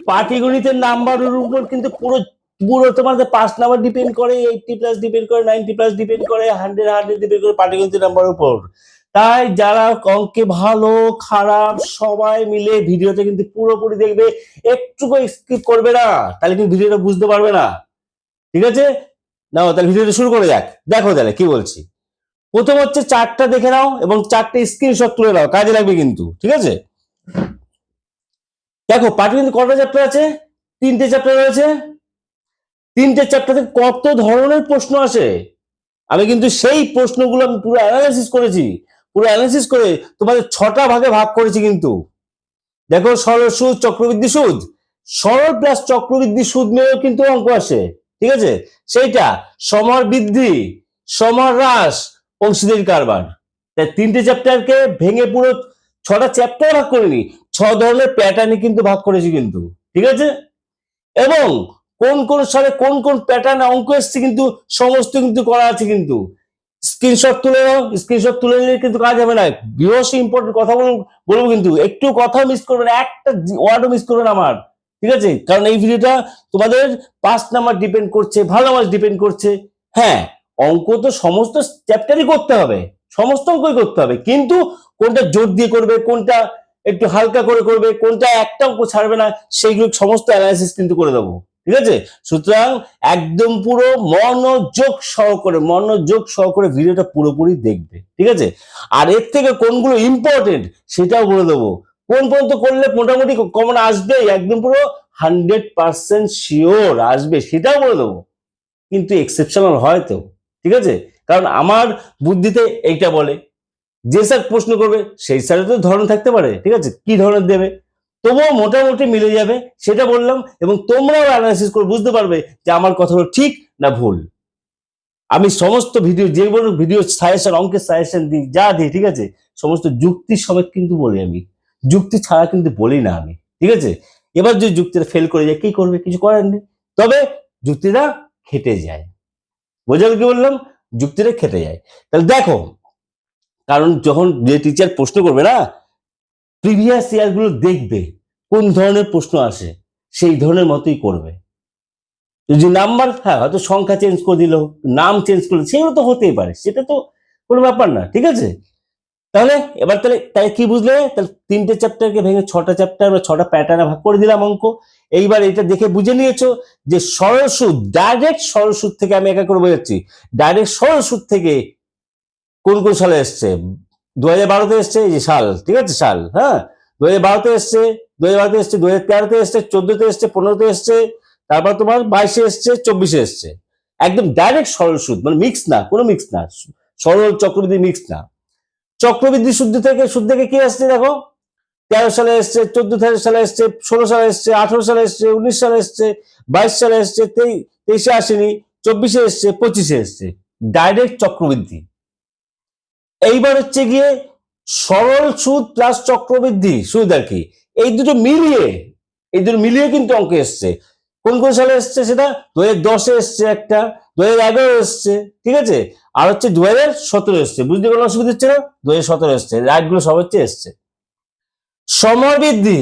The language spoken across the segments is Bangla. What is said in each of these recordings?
পাটিগণিতের নাম্বারের উপর কিন্তু পুরো পুরো তোমাদের 5 নাম্বার ডিপেন্ড করে, 80+ ডিপেন্ড করে, 90+ ডিপেন্ড করে, 100 ডিপেন্ড করে পাটিগণিতের নাম্বারের উপর। তাই যারা অঙ্কে ভালো খারাপ সবাই মিলে ভিডিওটা কিন্তু পুরোপুরি দেখবে, একটুকু স্কিপ করবে না, তাহলে কিন্তু ভিডিওটা বুঝতে পারবে না। ঠিক আছে, নাও তাহলে ভিডিওটা শুরু করে যাক। দেখো তাহলে কি বলছি। প্রথম হচ্ছে চার্টটা দেখে নাও এবং চারটে স্ক্রিনশট তুলে নাও, কাজে লাগবে কিন্তু। ঠিক আছে, দেখো পাটিগণিত কটা চ্যাপ্টার আছে? 3টে চ্যাপ্টার রয়েছে। 3টে চ্যাপ্টার থেকে কত ধরনের প্রশ্ন আসে, আমি কিন্তু সেই প্রশ্নগুলো আমি পুরো অ্যানালাইসিস করেছি। পুরো অ্যানালাইসিস করে তোমাদের 6টা ভাগে ভাগ করেছি কিন্তু। দেখো, সরল সুদ, চক্রবৃদ্ধি সুদ, সরল প্লাস চক্রবৃদ্ধি সুদ নিয়েও কিন্তু অঙ্ক আসে। ঠিক আছে, সেইটা সমর বৃদ্ধি, সমর হ্রাস, অংশীদারি কারবার। তাই 3টে চ্যাপ্টারকে ভেঙে পুরো 6টা চ্যাপ্টার ভাগ করিনি, 6 ধরনের প্যাটার্নে কিন্তু ভাগ করেছি কিন্তু। ঠিক আছে, এবং কোন কোন সালে কোন কোন প্যাটার্ন অঙ্ক এসছে কিন্তু সমস্ত কিন্তু করা আছে কিন্তু। স্ক্রিনশট তুলে নাও, স্ক্রিনশট তুলে নিলে কিন্তু কাজ হবে না। বিশেষ ইম্পর্টেন্ট কথা বলবো কিন্তু, একটু কথা মিস করবে না, একটা ওয়ার্ডও মিস করবে না আমার। ঠিক আছে, কারণ এই ভিডিওটা তোমাদের 5 নাম্বার ডিপেন্ড করছে, ভালো মাস ডিপেন্ড করছে। হ্যাঁ, অঙ্ক তো সমস্ত চ্যাপ্টারই করতে হবে, সমস্ত অঙ্কই করতে হবে, কিন্তু কোনটা জোর দিয়ে করবে, কোনটা একটু হালকা করে করবে, কোনটা একটা অঙ্ক ছাড়বে না, সেইগুলো সমস্ত অ্যানালাইসিস কিন্তু করে দেবো। ঠিক আছে, সুতরাং একদম পুরো মনোযোগ সহকারে ভিডিওটা পুরোপুরি দেখবে। ঠিক আছে, আর এর থেকে কোনগুলো ইম্পর্টেন্ট সেটাও বলে দেবো। কোন পর্যন্ত করলে মোটামুটি কমন আসবে, একদম পুরো 100% শিওর আসবে সেটাও বলে দেবো, কিন্তু এক্সেপশনাল হয় তো। ঠিক আছে, কারণ আমার বুদ্ধিতে এইটা বলে, যে স্যার প্রশ্ন করবে সেই স্যারের তো ধরন থাকতে পারে। ঠিক আছে, কি ধরনের দেবে, তবুও মোটামুটি মিলে যাবে সেটা বললাম, এবং তোমরাও অ্যানালাইসিস করে বুঝতে পারবে যে আমার কথাটা ঠিক না ভুল। আমি সমস্ত ভিডিও, যে বড় ভিডিও সাজেশন, অঙ্কের সাজেশন দিই, যা দিই, ঠিক আছে, সমস্ত যুক্তি সমেত কিন্তু বলি আমি, যুক্তি ছাড়া কিন্তু বলি না আমি। ঠিক আছে, এবার যদি যুক্তিটা ফেল করে যায় কি করবে, কিছু করার নেই, তবে যুক্তিটা খেটে যায়। বোঝাল কি বললাম, যুক্তিটা খেটে যায়। তাহলে দেখো, কারণ যখন যে টিচার প্রশ্ন করবে না, প্রিভিয়াস ইয়ার গুলো দেখবে কোন ধরনের প্রশ্ন আসে, সেই ধরনের মতোই করবে। যদি নাম্বার, হ্যাঁ হয়তো সংখ্যা চেঞ্জ করে দিল, নাম চেঞ্জ করলো, সেগুলো তো হতেই পারে, সেটা তো কোনো ব্যাপার না। ঠিক আছে, তাহলে এবার তাই কি বুঝলে, তাহলে 3টে চ্যাপ্টারকে ভেঙে 6টা চ্যাপ্টার বা 6টা প্যাটার্নে ভাগ করে দিলাম অঙ্ক। এইবার এটা দেখে বুঝে নিয়েছো যে সরল সুদ, ডাইরেক্ট সরল সুদ থেকে আমি একা করে বোঝাচ্ছি, ডাইরেক্ট সরল সুদ থেকে কোন কোন সালে এসছে। 2012-তে এসছে, এই যে সাল, ঠিক আছে, সাল, হ্যাঁ 2012-তে এসছে, 2012-তে এসছে, 2013-তে এসছে, 14-তে এসছে, 15-তে এসছে, তারপর তোমার 22-এ এসছে, 24-এ এসছে। একদম ডাইরেক্ট সরল সুদ, মানে মিক্স না, কোনো মিক্স না, সরল চক্রবৃদ্ধি মিক্স না। চক্রবৃদ্ধি সুদ থেকে কি আসছে দেখো, 13 সালে এসছে, 14 সালে এসছে, 16 সালে এসছে, 18 সালে এসছে, 19 সালে এসছে, 22 সালে এসছে, 23-এ আসেনি, 24-এ এসছে, 25-এ এসছে, ডাইরেক্ট চক্রবৃদ্ধি। এইবার হচ্ছে গিয়ে সরল সুদ প্লাস চক্রবৃদ্ধি সুদ আর কি, এই দুটো মিলিয়ে কিন্তু অঙ্ক এসছে। কোন কোন সালে এসছে সেটা, 2010-এ এসছে একটা, 2011 এসছে, ঠিক আছে, আর হচ্ছে 2017 এসছে। বুঝতে কোনো অসুবিধা হচ্ছে না, 2017 এসছে, রাইটগুলো সব হচ্ছে এসছে। সমর বৃদ্ধি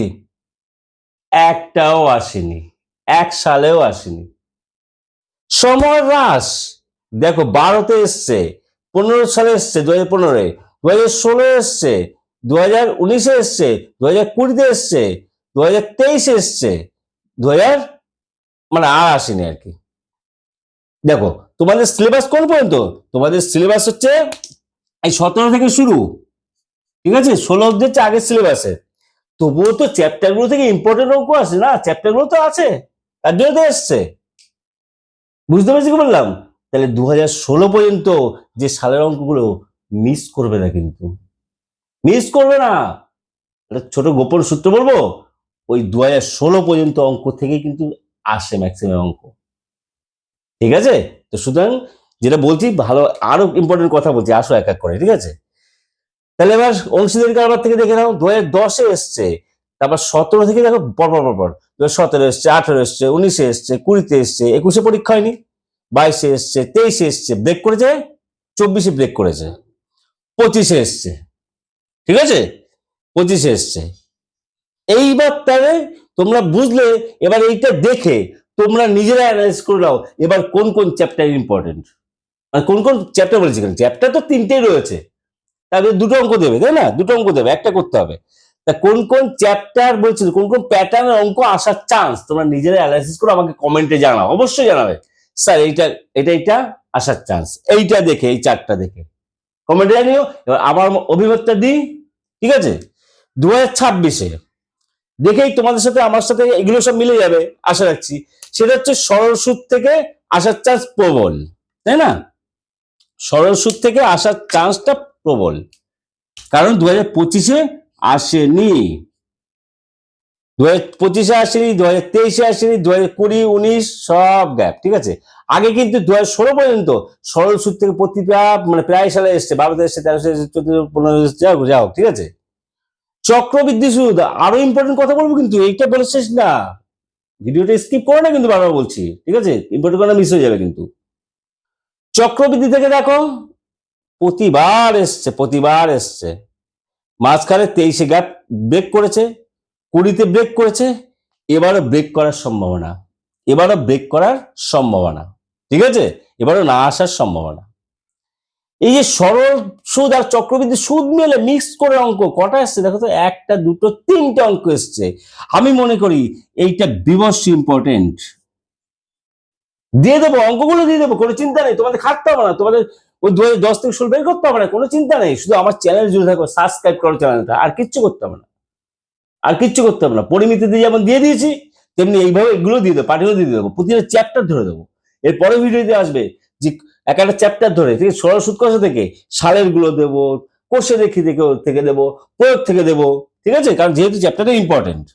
একটাও আসেনি, 1 সালেও আসেনি। সমর হ্রাস দেখো 12-তে এসছে, 15 সালে এসছে, 2015-এ, 2016-এ এসছে, 2019-এ এসছে, 2020-তে এসছে, 2023-এ এসছে, 2000 মানে আর আসেনি আর কি। দেখো তোমাদের সিলেবাস কোন পর্যন্ত, তোমাদের সিলেবাস হচ্ছে এই 17 থেকে শুরু, ঠিক আছে, 16 অব্দি হচ্ছে আগের সিলেবাসে। তবুও তো চ্যাপ্টার গুলো থেকে ইম্পর্টেন্ট অঙ্ক আছে না, চ্যাপ্টার গুলো তো আছে, তার জন্য তো এসছে। বুঝতে পেরেছি কি বললাম, তাহলে 2016 পর্যন্ত যে সালের অঙ্কগুলো মিস করবে না, কিন্তু মিস করবে না। ছোট গোপন সূত্র বলবো, ওই 2016 পর্যন্ত অঙ্ক থেকে কিন্তু আসে ম্যাক্সিমাম অঙ্ক। ঠিক আছে, তো সুতরাং যেটা বলছি, ভালো আরো ইম্পর্টেন্ট কথা বলছি, আসো এক এক করে। ঠিক আছে, তাহলে এবার অংশীদারি কারবার থেকে দেখে নাও, 2010-এ এসছে, তারপর 17 থেকে দেখো পর 2017 এসছে, 18 এসছে, 19-এ এসছে, 20-তে এসছে, 21-এ পরীক্ষা হয়নি, 22-এ এসছে, 23-এ এসছে, ব্রেক করেছে, 24-এ ব্রেক করেছে, 25-এ এসছে, ঠিক আছে, 25-এ এসছে। এইবার তাহলে তোমরা বুঝলে এবার এইটা দেখে তোমরা নিজেরা অ্যানালাইজ করে নাও এবার কোন কোন চ্যাপ্টার ইম্পর্টেন্ট, মানে কোন কোন চ্যাপ্টার বলেছি, চ্যাপ্টার তো 3টেই রয়েছে, তাহলে 2টো অঙ্ক দেবে, তাই না? 2টো অঙ্ক দেবে, একটা করতে হবে। তা কোন কোন চ্যাপ্টার বলছি, কোন কোন প্যাটার্নের অঙ্ক আসার চান্স তোমরা নিজেরা অ্যানালাইসিস করে আমাকে কমেন্টে জানাও, অবশ্যই জানাবে স্যার এইটা আসার চান্স, এইটা দেখে, এই চারটা দেখে কমেন্টে জানিও। এবার আমার অভিমতটা দিই, ঠিক আছে? 2026-এ দেখেই তোমাদের সাথে আমার সাথে এগুলো সব মিলে যাবে আশা রাখছি। সেটা হচ্ছে সরল সুদ থেকে আসার চান্স প্রবল, তাই না? সরল সুদ থেকে আসার চান্সটা প্রবল, কারণ 2025-এ আসেনি, 2025-এ আসেনি, 2023-এ আসেনি, 2020, 19 সব গ্যাপ, ঠিক আছে? আগে কিন্তু 2016 পর্যন্ত সরল সুদ থেকে প্রতিটা মানে প্রায় সালে এসছে, 12 এসছে, 13 এসছে, 14, 15 এসছে, যাও, ঠিক আছে? চক্রবৃদ্ধি সুদ আরো ইম্পর্টেন্ট কথা বলবো, কিন্তু এইটা বলে শেষ না, ভিডিওটা স্কিপ করে না কিন্তু, বারবার বলছি, ঠিক আছে? ইম্পর্টেন্ট কথা মিস হয়ে যাবে কিন্তু। চক্রবৃদ্ধি থেকে দেখো প্রতিবার এসছে, মাঝখানে 23-এ গ্যাপ ব্রেক করেছে, 20-তে ব্রেক করেছে, এবারও ব্রেক করার সম্ভাবনা, ঠিক আছে? এবারও না আসার সম্ভাবনা। এই যে সরল সুদ আর চক্রবৃদ্ধি সুদ মিলে মিক্স করে অঙ্ক কটা এসছে দেখো তো, 1টা 2টো 3টে অঙ্ক এসছে। আমি মনে করি এইটা বিভৎস ইম্পর্টেন্ট, দিয়ে দেবো, অঙ্কগুলো দিয়ে দেবো, কোনো চিন্তা নেই, তোমাদের খাটতে হবে না, তোমাদের ওই 2010 থেকে 16 বের করতে হবে না, কোনো চিন্তা নেই, শুধু আমার চ্যানেল জুড়ে থাকো, সাবস্ক্রাইব করো চ্যানেলটা, আর কিচ্ছু করতে হবে না, পরিমিতিতে যেমন দিয়ে দিয়েছি তেমনি এইভাবে এগুলো দিয়ে দেবো, পাঠিয়ে দিয়ে দেবো, প্রতিটা চ্যাপ্টার ধরে দেবো। এরপরে ভিডিওতে আসবে যে এক একটা চ্যাপ্টার ধরে, ঠিক আছে? সরল সুদ কষা থেকে সালের গুলো দেবো, কোষে দেখি থেকে দেবো, প্রয়োগ থেকে দেবো, ঠিক আছে? কারণ যেহেতু চ্যাপ্টারটা ইম্পর্টেন্ট,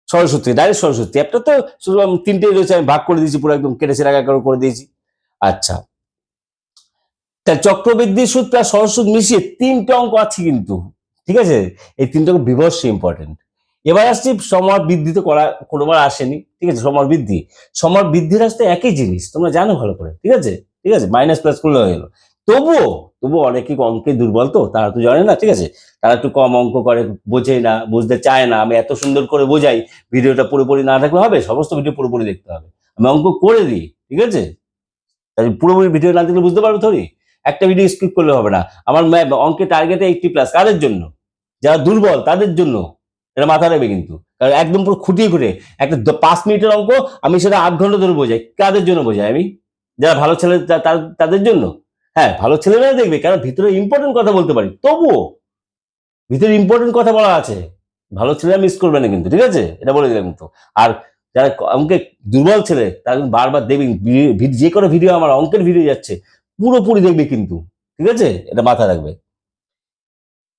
সরল সুদ থেকে ডাইরেক্ট সরল সুদ চ্যাপ্টার তো শুধু 3টেই রয়েছে, আমি ভাগ করে দিয়েছি, পুরো একদম কেটে সেরা করে দিয়েছি। আচ্ছা, তাহলে চক্রবৃদ্ধি সুদ প্লাস সরল সুদ মিশিয়ে 3টে অঙ্ক আছে কিন্তু, ঠিক আছে? এই 3টে অঙ্ক বিভৎস ইম্পর্টেন্ট। এবার আসছি সমর বৃদ্ধি, তো কোনোবার আসেনি, ঠিক আছে? সমর বৃদ্ধির আসতে একই জিনিস, তোমরা জানো ভালো করে, ঠিক আছে? মাইনাস প্লাস করলে হয়ে গেল। তবুও অনেকে অঙ্কে দুর্বল, তো তারা তো জানে না, ঠিক আছে? তারা একটু কম অঙ্ক করে, বোঝে না, বুঝতে চায় না। আমি এত সুন্দর করে বোঝাই, ভিডিওটা পুরোপুরি না দেখলে হবে? সমস্ত ভিডিও পুরোপুরি দেখতে হবে, আমি অঙ্ক করে দিই, ঠিক আছে? পুরোপুরি ভিডিও না দেখলে বুঝতে পারবে থরি, একটা ভিডিও স্কিপ করলে হবে না। আমার অঙ্কে টার্গেটে 80+, কাদের জন্য? যারা দুর্বল তাদের জন্য, এটা মাথা রাখবে কিন্তু, কারণ একদম পুরো খুঁটিয়ে একটা 5 মিনিটের অঙ্ক আমি সেটা 8 ঘন্টা ধরে বোঝাই। কাদের জন্য বোঝাই আমি? যারা ভালো ছেলে তাদের জন্য। হ্যাঁ, ভালো ছেলেমেয়েরা দেখবে, কারণ ভিতরে ইম্পর্টেন্ট কথা বলতে পারি, তবুও ভিতরে ইম্পর্টেন্ট কথা বলা আছে, ভালো ছেলেরা মিস করবে না কিন্তু, ঠিক আছে? এটা বলে দিলাম কিন্তু। আর যারা অঙ্কে দুর্বল ছেলে তারা কিন্তু বারবার দেখবেন, যে কোনো ভিডিও আমার অঙ্কের ভিডিও যাচ্ছে পুরোপুরি দেখবে কিন্তু, ঠিক আছে? এটা মাথায় রাখবে।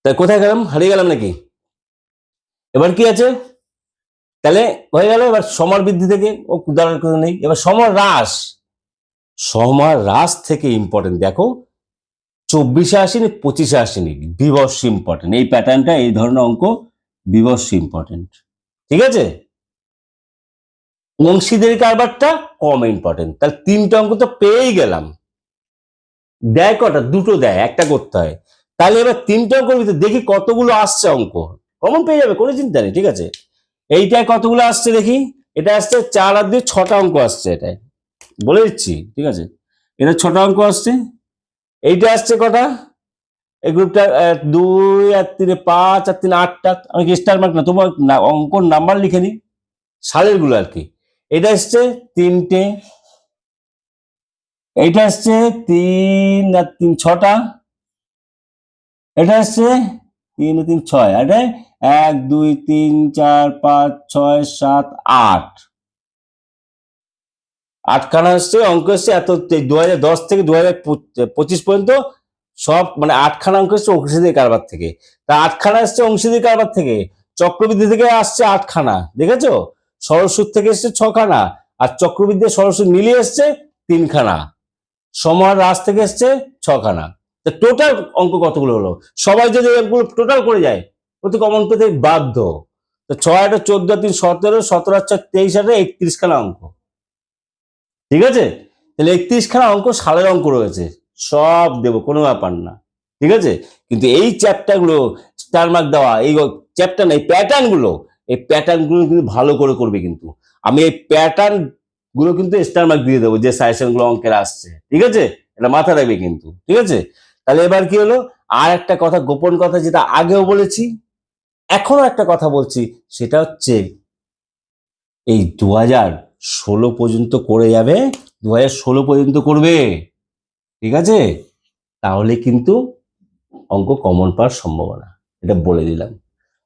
তাই কোথায় গেলাম, হারিয়ে গেলাম নাকি? এবার কি আছে? তাহলে হয়ে গেল। এবার সমর বৃদ্ধি থেকে ও উদাহরণ কথা নেই। এবার সমর হ্রাস থেকে ইম্পর্টেন্ট দেখো, 24-এ আসেনি, 25-এ আসেনি, বিভৎস ইম্পর্টেন্ট এই প্যাটার্নটা, এই ধরনের অঙ্ক বিভৎস ইম্পর্টেন্ট, ঠিক আছে? অংশীদারি কারবারটা কম ইম্পর্টেন্ট। তাহলে 3টে অঙ্ক তো পেয়েই গেলাম। দেয় কটা? 2টো দেয়, একটা করতে হয়। তাহলে এবার 3টে অঙ্কের ভিতরে দেখি কতগুলো আসছে অঙ্ক, কমন পেয়ে যাবে, কোনো চিন্তা নেই, ঠিক আছে? এইটায় কতগুলো আসছে দেখি, এটা আসছে 4 আর 2 6টা অঙ্ক আসছে, এটাই বলে দিচ্ছি, ঠিক আছে? এটা 6টা অঙ্ক আসছে। এইটা আসছে কটা? এই গ্রুপটা 2 আর 3 5 আর 3 8টা। আমি কি স্টার মার্ক না, তোমার অঙ্ক নাম্বার লিখে নি, সালের গুলো আর কি। এটা আসছে 3টে, এইটা আসছে 3 আর 3 6টা, এটা আসছে 3 আর 3 6, এটা 1 2 3 4 5 6 7 8, 8খানা আসছে অঙ্ক এসছে। এত 2010 থেকে 2025 পর্যন্ত সব মানে 8খানা অঙ্ক এসছে অংশীদারি কারবার থেকে। তা 8খানা আসছে অংশীদারি কারবার থেকে, চক্রবৃদ্ধি থেকে আসছে 8খানা, দেখেছো? সরল সুদ থেকে এসছে 6খানা, আর চক্রবৃদ্ধি সরল সুদ মিলিয়ে এসছে 3খানা, সমর হ্রাস থেকে এসছে 6খানা। তো টোটাল অঙ্ক কতগুলো হলো? সবাই যদি অঙ্কগুলো টোটাল করে যায় ও তো কমন পেতে বাধ্য। তো 6 8 14 3 17 17 4 23 8 31খানা অঙ্ক, ঠিক আছে? তাহলে 31খানা অঙ্ক সালের অঙ্ক রয়েছে, সব দেবো, কোনো ব্যাপার না, ঠিক আছে? কিন্তু এই চ্যাপ্টার গুলো স্টার মার্ক দেওয়া, এই চ্যাপ্টার না, এই প্যাটার্ন গুলো এই প্যাটার্ন গুলো কিন্তু ভালো করে করবে। কিন্তু আমি এই প্যাটার্ন গুলো কিন্তু স্টার মার্ক দিয়ে দেবো যে সাজেশন গুলো অঙ্কের আসছে, ঠিক আছে? এটা মাথায় রাখবে কিন্তু, ঠিক আছে? তাহলে এবার কি হলো, আর একটা কথা, গোপন কথা, যেটা আগেও বলেছি এখনো একটা কথা বলছি, সেটা হচ্ছে এই 2016 পর্যন্ত করে যাবে, 2016 পর্যন্ত করবে, ঠিক আছে? তাহলে কিন্তু অঙ্ক কমন পাওয়ার সম্ভাবনা, এটা বলে দিলাম।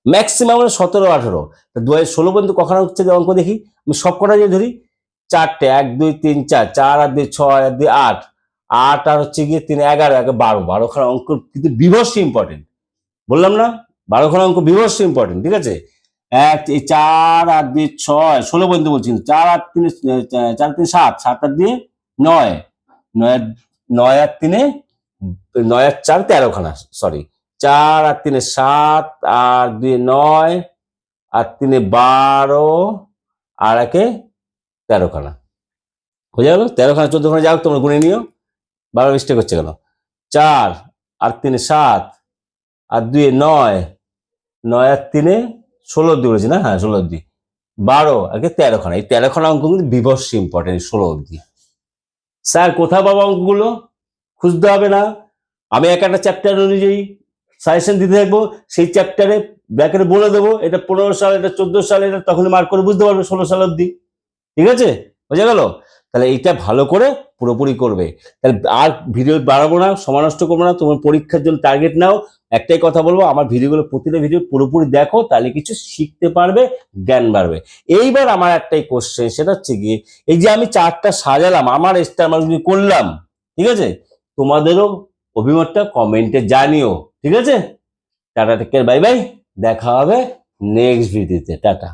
ম্যাক্সিমাম 17-18, 2016 পর্যন্ত কখন হচ্ছে যে অঙ্ক দেখি আমি সব কটা যে ধরি, চারটে, 1 2 3 4, 4 আর 2 6, আর 2 8, 8 আর হচ্ছে গিয়ে 3 11, 12, 12খানা অঙ্ক কিন্তু বিভৎস ইম্পর্টেন্ট, বললাম না? 12খানা অঙ্ক বিভৎস ইম্পর্টেন্ট, ঠিক আছে? এই 4 আর 2 6, 16 পর্যন্ত বলছি, 4 আর 3, 4 3 7, 7 আর 2 9, 9, 9 আর 3, 9 আর 4 13খানা, সরি, 4 আর 3 7, আর 2 9, আর 3 12, আর 1 13খানা, হয়ে গেল 13খানা, 14খানা, যাও তোমরা গুনে নিও, 12 মিস্টেক হচ্ছে কেন? 4 আর 3 7, আর 2 9, 9 আর 3 16 অব্দি বলেছি না? হ্যাঁ 16 অব্দি, 12 আর 13খানা, এই 13খানা অঙ্ক কিন্তু বিভৎস ইম্পর্টেন্ট 16 অব্দি। স্যার কোথায় পাবো অঙ্কগুলো? খুঁজতে হবে না, আমি এক একটা চ্যাপ্টার অনুযায়ী সাজেশন দিতে থাকবো, সেই চ্যাপ্টারে ব্র্যাকেটে বলে দেবো এটা 15 সাল, এটা 14 সাল, এটা তখন মার্ক করে বুঝতে পারবে 16 সাল অব্দি, ঠিক আছে? বোঝা গেল? তাহলে এইটা ভালো করে পুরোপুরি করবে। তাহলে আর ভিডিও বাড়াবো না, সময় নষ্ট করবো না, তোমার পরীক্ষার জন্য টার্গেট নাও। একটাই কথা বলবো, আমার ভিডিওগুলো প্রতিটা ভিডিও পুরোপুরি দেখো, তাহলে কিছু শিখতে পারবে, জ্ঞান বাড়বে। এইবার আমার একটাই কোশ্চেন, সেটা হচ্ছে গিয়ে এই যে আমি চার্টটা সাজালাম, আমার স্টার মার্ক করলাম, ঠিক আছে? তোমাদেরও অভিমতটা কমেন্টে জানিও, ঠিক আছে? Tata, take care, bye bye, দেখা হবে নেক্সট ভিডিওতে, টাটা।